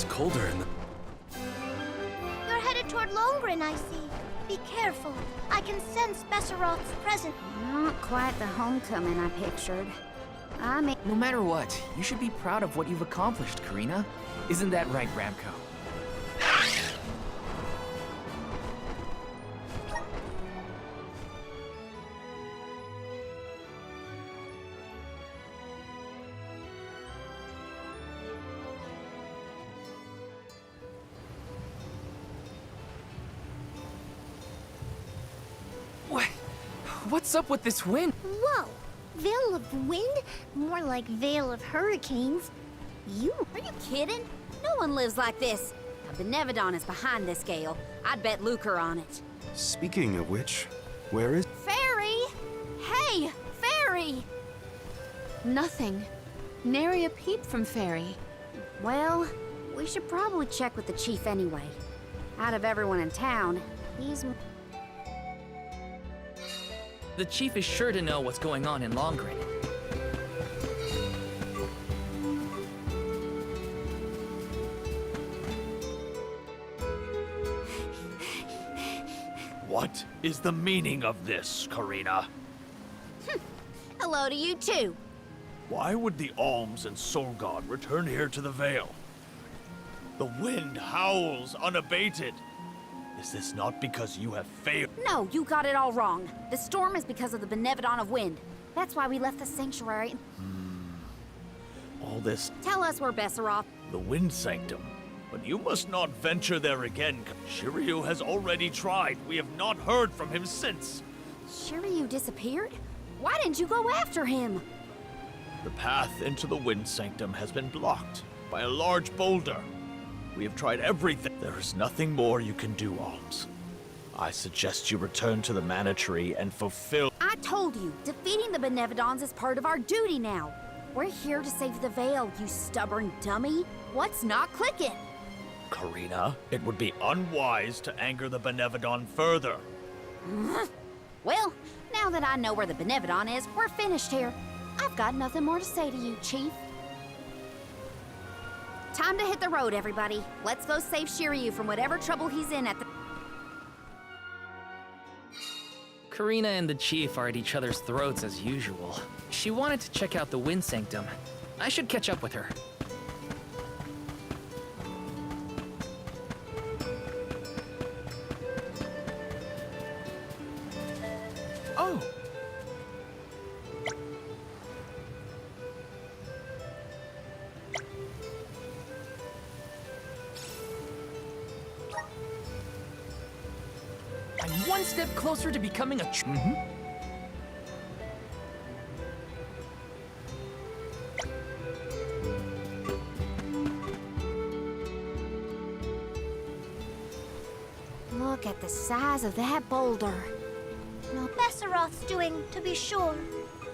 It's colder in the... You're headed toward Longren, I see. Be careful. I can sense Besseroth's presence. Not quite the homecoming I pictured. I mean... No matter what, you should be proud of what you've accomplished, Karina. Isn't that right, Ramco? What's up with this wind? Whoa! Veil of wind? More like veil of hurricanes. Are you kidding? No one lives like this. A Benevodon is behind this gale. I'd bet lucre on it. Speaking of which, where is... Fairy! Hey, Fairy! Nothing. Nary a peep from Fairy. Well, we should probably check with the chief anyway. Out of everyone in town, he's... The chief is sure to know what's going on in Longren. What is the meaning of this, Karina? Hello to you too. Why would the Alms and Soul God return here to the Vale? The wind howls unabated. Is this not because you have failed? No, you got it all wrong. The storm is because of the Benevodon of Wind. That's why we left the sanctuary. All this, Tell us where Besseroth... the Wind Sanctum. But you must not venture there again. Shiryu has already tried. We have not heard from him since. Shiryu disappeared? Why didn't you go after him? The path into the Wind Sanctum has been blocked by a large boulder. We have tried everything. There is nothing more you can do, Alms. I suggest you return to the Mana Tree and fulfill... I told you, defeating the Benevodons is part of our duty now. We're here to save the Vale, you stubborn dummy. What's not clicking? Karina, it would be unwise to anger the Benevodon further. Well, now that I know where the Benevodon is, we're finished here. I've got nothing more to say to you, Chief. Time to hit the road, everybody. Let's go save Shiryu from whatever trouble he's in at the... Karina and the chief are at each other's throats as usual. She wanted to check out the Wind Sanctum. I should catch up with her. Oh! I'm one step closer to becoming a Look at the size of that boulder. No, Besseroth's doing, to be sure.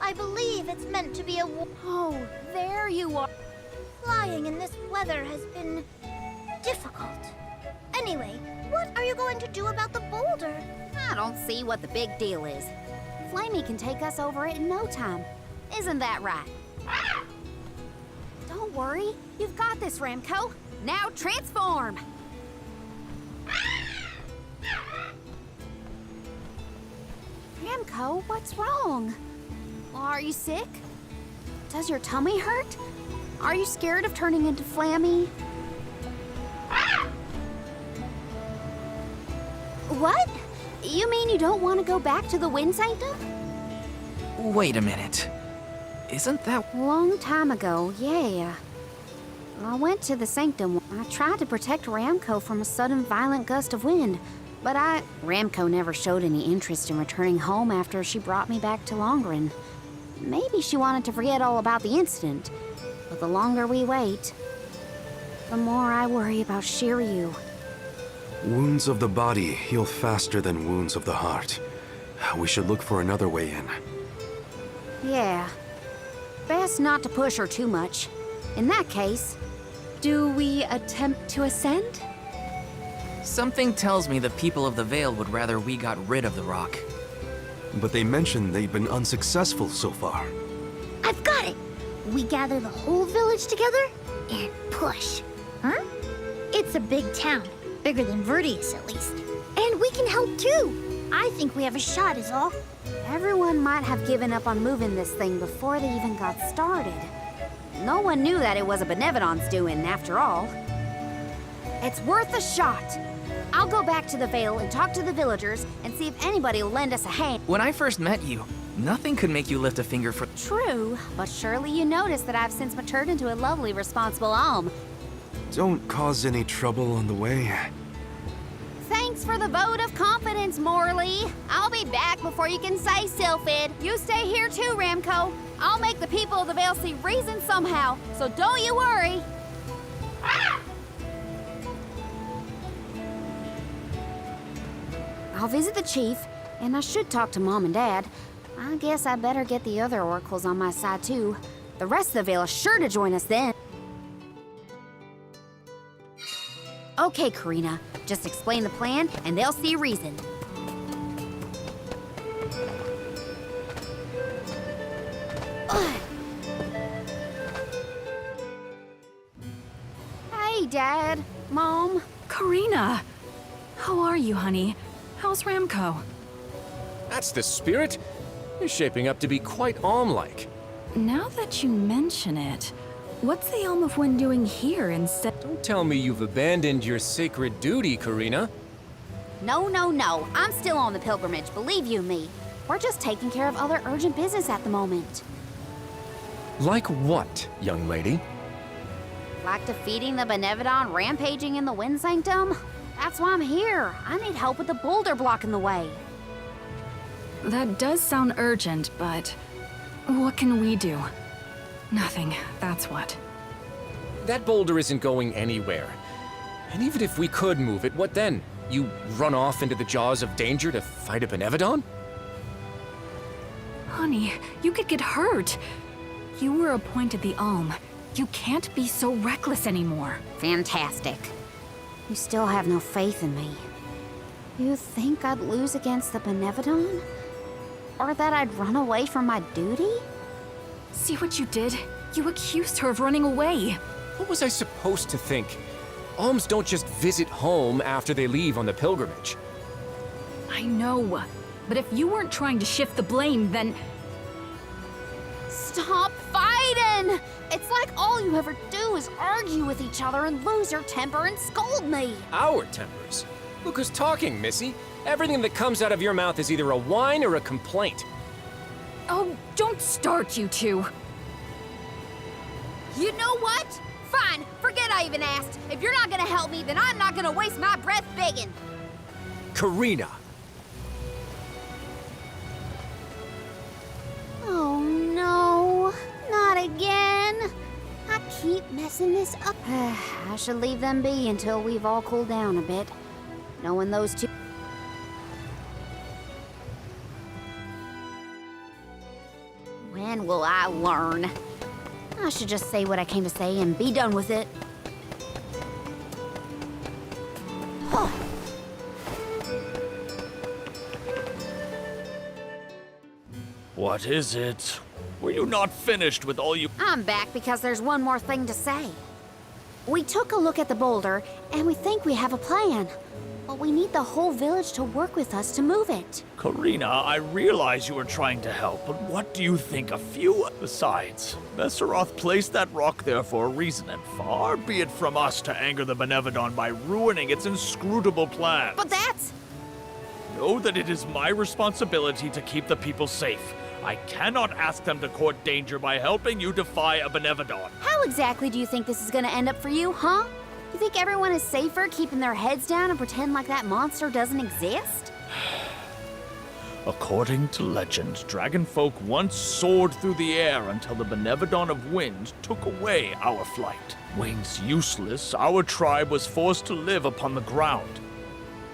I believe it's meant to be a Oh, there you are. Flying in this weather has been difficult. Anyway, what are you going to do about the boulder? I don't see what the big deal is. Flamey can take us over it in no time. Isn't that right? Don't worry. You've got this, Ramco. Now transform! Ramco, what's wrong? Are you sick? Does your tummy hurt? Are you scared of turning into Flammy? What? You mean you don't want to go back to the Wind Sanctum? Wait a minute. Isn't that... Long time ago, yeah. I went to the Sanctum. I tried to protect Ramco from a sudden violent gust of wind, but Ramco never showed any interest in returning home after she brought me back to Longren. Maybe she wanted to forget all about the incident, but the longer we wait, the more I worry about Shiryu. Wounds of the body heal faster than wounds of the heart. We should look for another way in. Yeah. Best not to push her too much. In that case... Do we attempt to ascend? Something tells me the people of the Vale would rather we got rid of the rock. But they mentioned they've been unsuccessful so far. I've got it! We gather the whole village together and push. Huh? It's a big town. Bigger than Verdius, at least. And we can help too. I think we have a shot is all. Everyone might have given up on moving this thing before they even got started. No one knew that it was a Benevodon's doing, after all. It's worth a shot. I'll go back to the Vale and talk to the villagers and see if anybody will lend us a hand. When I first met you, nothing could make you lift a finger for. True, but surely you noticed that I've since matured into a lovely, responsible alm. Don't cause any trouble on the way. Thanks for the vote of confidence, Morley. I'll be back before you can say Sylphid. You stay here too, Ramco. I'll make the people of the Vale see reason somehow, so don't you worry. I'll visit the chief, and I should talk to Mom and Dad. I guess I better get the other oracles on my side too. The rest of the Vale is sure to join us then. Okay, Karina, just explain the plan, and they'll see reason. Hey, Dad, Mom. Karina! How are you, honey? How's Ramco? That's the spirit. You're shaping up to be quite alm-like. Now that you mention it, what's the Elm of Wind doing here instead? Don't tell me you've abandoned your sacred duty, Karina. No, no, no. I'm still on the pilgrimage, believe you me. We're just taking care of other urgent business at the moment. Like what, young lady? Like defeating the Benevodon rampaging in the Wind Sanctum? That's why I'm here. I need help with the boulder blocking the way. That does sound urgent, but what can we do? Nothing, that's what. That boulder isn't going anywhere. And even if we could move it, what then? You run off into the jaws of danger to fight a Benevodon? Honey, you could get hurt. You were appointed the Alm. You can't be so reckless anymore. Fantastic. You still have no faith in me. You think I'd lose against the Benevodon? Or that I'd run away from my duty? See what you did? You accused her of running away. What was I supposed to think? Alms don't just visit home after they leave on the pilgrimage. I know, but if you weren't trying to shift the blame, then... Stop fighting! It's like all you ever do is argue with each other and lose your temper and scold me. Our tempers? Look who's talking, Missy. Everything that comes out of your mouth is either a whine or a complaint. Oh, don't start, you two. You know what? Fine, forget I even asked. If you're not gonna help me, then I'm not gonna waste my breath begging. Karina! Oh no, not again. I keep messing this up. I should leave them be until we've all cooled down a bit. Knowing those two... When will I learn? I should just say what I came to say and be done with it. What is it? Were you not finished with all you... I'm back because there's one more thing to say. We took a look at the boulder, and we think we have a plan. But we need the whole village to work with us to move it. Karina, I realize you were trying to help, but what do you think of few? Besides, Besseroth placed that rock there for a reason, and far be it from us to anger the Benevodon by ruining its inscrutable plans. But that's... Know that it is my responsibility to keep the people safe. I cannot ask them to court danger by helping you defy a Benevodon. How exactly do you think this is gonna end up for you, huh? You think everyone is safer keeping their heads down and pretend like that monster doesn't exist? According to legend, dragonfolk once soared through the air until the Benevodon of Wind took away our flight. Wings useless, our tribe was forced to live upon the ground.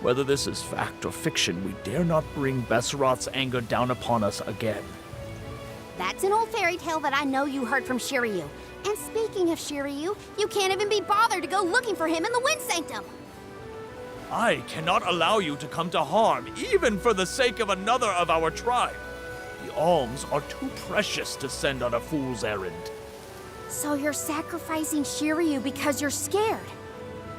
Whether this is fact or fiction, we dare not bring Besseroth's anger down upon us again. That's an old fairy tale that I know you heard from Shiryu. And speaking of Shiryu, you can't even be bothered to go looking for him in the Wind Sanctum. I cannot allow you to come to harm, even for the sake of another of our tribe. The alms are too precious to send on a fool's errand. So you're sacrificing Shiryu because you're scared?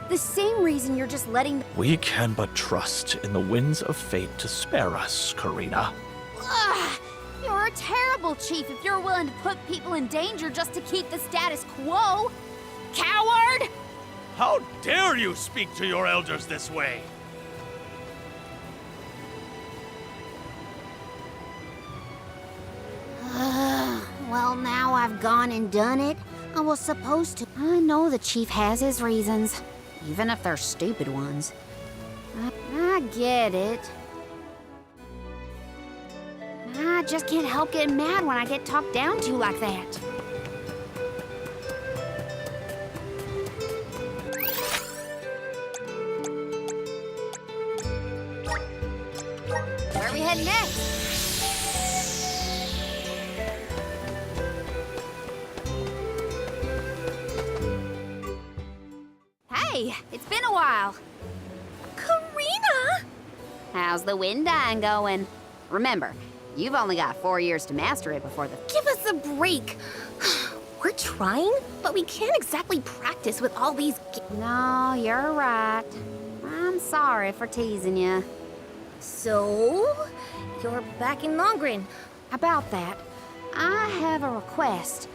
The same reason you're just letting We can but trust in the winds of fate to spare us, Karina. Ugh, you're a terrible chief if you're willing to put people in danger just to keep the status quo. Coward! How dare you speak to your elders this way? Well, now I've gone and done it. I was supposed to. I know the chief has his reasons, even if they're stupid ones. I get it. I just can't help getting mad when I get talked down to like that. Where are we heading next? Hey, it's been a while. Karina! How's the wind dying going? Remember, you've only got 4 years to master it before the... Give us a break. We're trying, but we can't exactly practice with all these... No, you're right. I'm sorry for teasing you. So, you're back in Longren. About that, I have a request.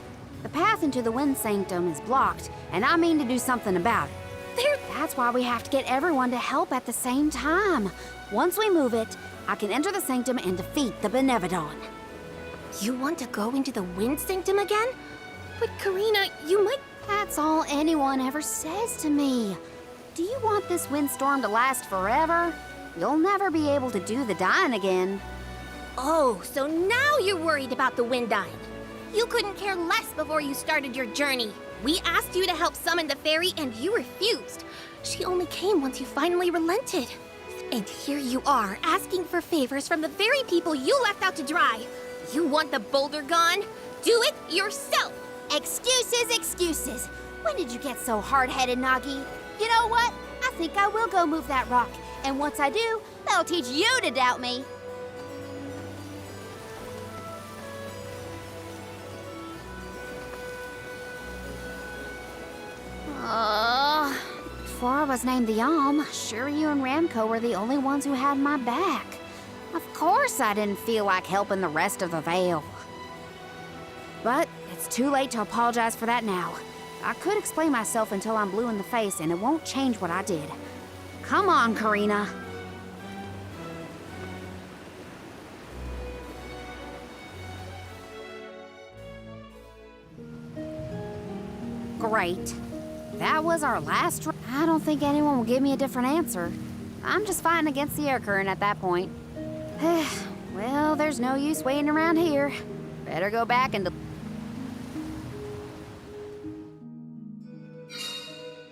The path into the Wind Sanctum is blocked, and I mean to do something about it. That's why we have to get everyone to help at the same time. Once we move it, I can enter the Sanctum and defeat the Benevodon. You want to go into the Wind Sanctum again? But Karina, you might... That's all anyone ever says to me. Do you want this windstorm to last forever? You'll never be able to do the dying again. Oh, so now you're worried about the wind dying. You couldn't care less before you started your journey. We asked you to help summon the fairy and you refused. She only came once you finally relented. And here you are, asking for favors from the very people you left out to dry. You want the boulder gone? Do it yourself! Excuses, excuses. When did you get so hard-headed, Nagi? You know what? I think I will go move that rock. And once I do, that'll teach you to doubt me. Before I was named the Yam, Shiryu and Ramco were the only ones who had my back. Of course I didn't feel like helping the rest of the Vale. But it's too late to apologize for that now. I could explain myself until I'm blue in the face, and it won't change what I did. Come on, Karina. Great. That was our last... I don't think anyone will give me a different answer. I'm just fighting against the air current at that point. Well, there's no use waiting around here. Better go back and...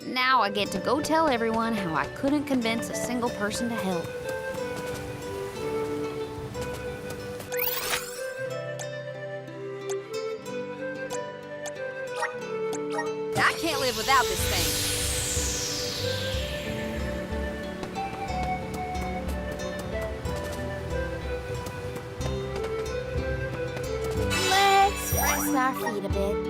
Now I get to go tell everyone how I couldn't convince a single person to help. I can't live without this thing. Let's rest our feet a bit.